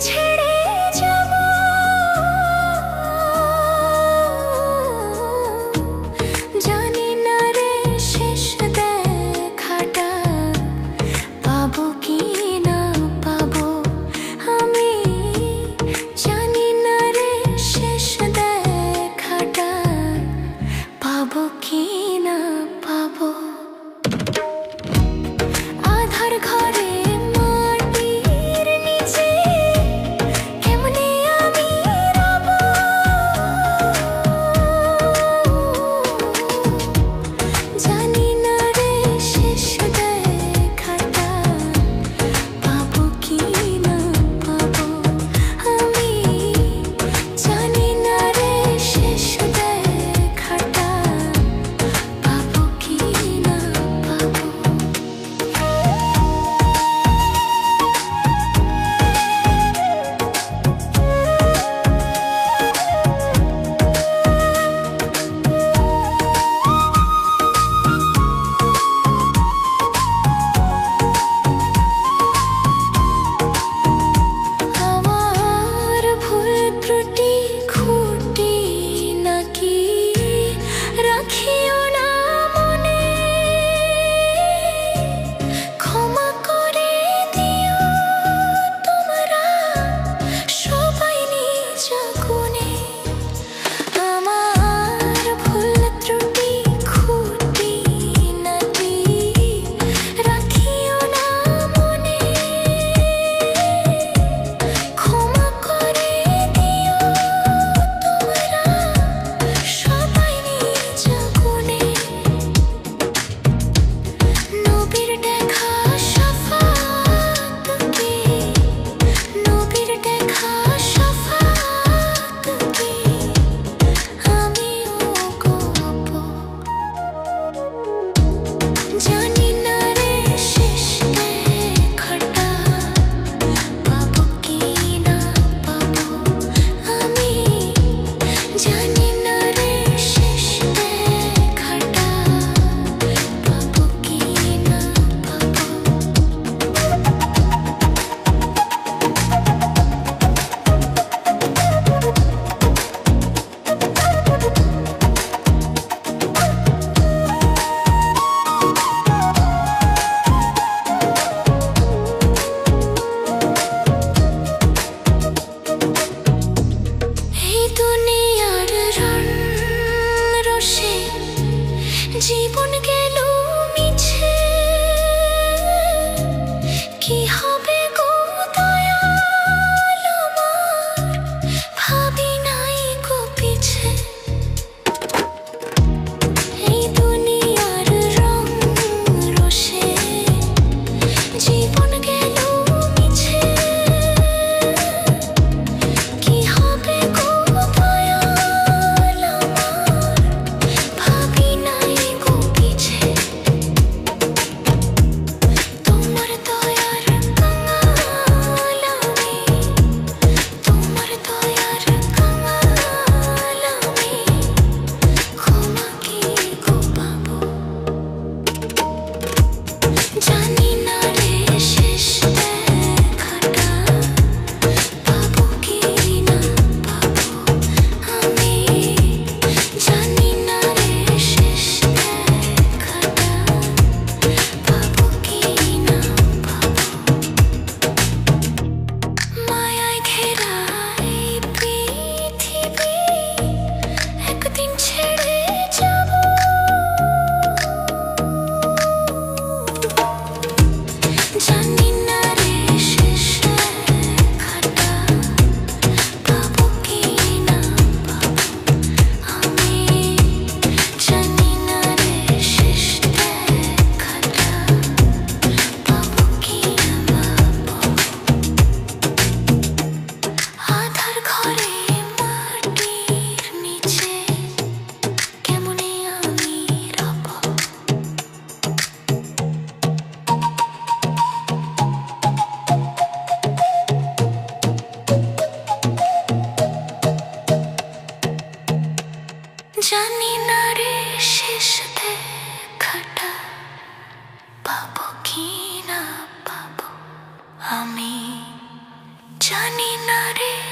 ছেড়ে যাব জানি না রে শেষ দেখাটা পাবো কি না পাবো আমি জানি না রে শেষ দেখাটা পাবো কি না পাবো আধার ঘরে মাটির নিচে কেমনে আমি রব জানি না রে শেষ দেখাটা পাবো কি না পাবো আমি জানি না রে শেষ দেখাটা পাবো কি না পাবো আমার ভুল ত্রুটি খুঁটি নাকি রাখিও না মনে ক্ষমা করে দিও তোমরা সবাই নিজ গুণে আমার ভুল ত্রুটি খুঁটি নাকি রাখিও না মনে ক্ষমা করে দিও তোমরা সবাই নিজ গুণে নবীর দেখা শাফাত কি নবীর দেখা শাফাত কি আমিও গপ জানি না রে শেষ দেখাটা পাবো কি না পাবো আমি জানি না রে শেষ দেখাটা পাবো কি না পাবো এই দুনিয়ার রণ রসে জীবন গেল মিছে কি হবে গো দয়াল আমার ভাবি নাই গো পিছে এই দুনিয়ার রং রসে জীবন গেল মিছে কি হবে গো দয়াল আমার ভাবি নাই গো পিছে তোমার দয়ার কাঙাল আমি তোমার দয়ার কাঙাল আমি ক্ষমা কি গো পাবো জানি না রে শেষ দেখাটা পাবো কি না পাবো আমি জানি না রে শেষ দেখাটা পাবো কি না পাবো মায়ায় ঘেরা এই পৃথিবী একদিন ছেড়ে যাব জানি না রে শেষ দেখাটা পাবো কি না পাবো আমি জানি না রে শেষ দেখাটা পাবো কি না পাবো আধার ঘরে মাটির নিচে কেমনে আমি রব জানি না রে শেষ দেখাটা পাবো কি না পাবো আমি জানি জানি না রে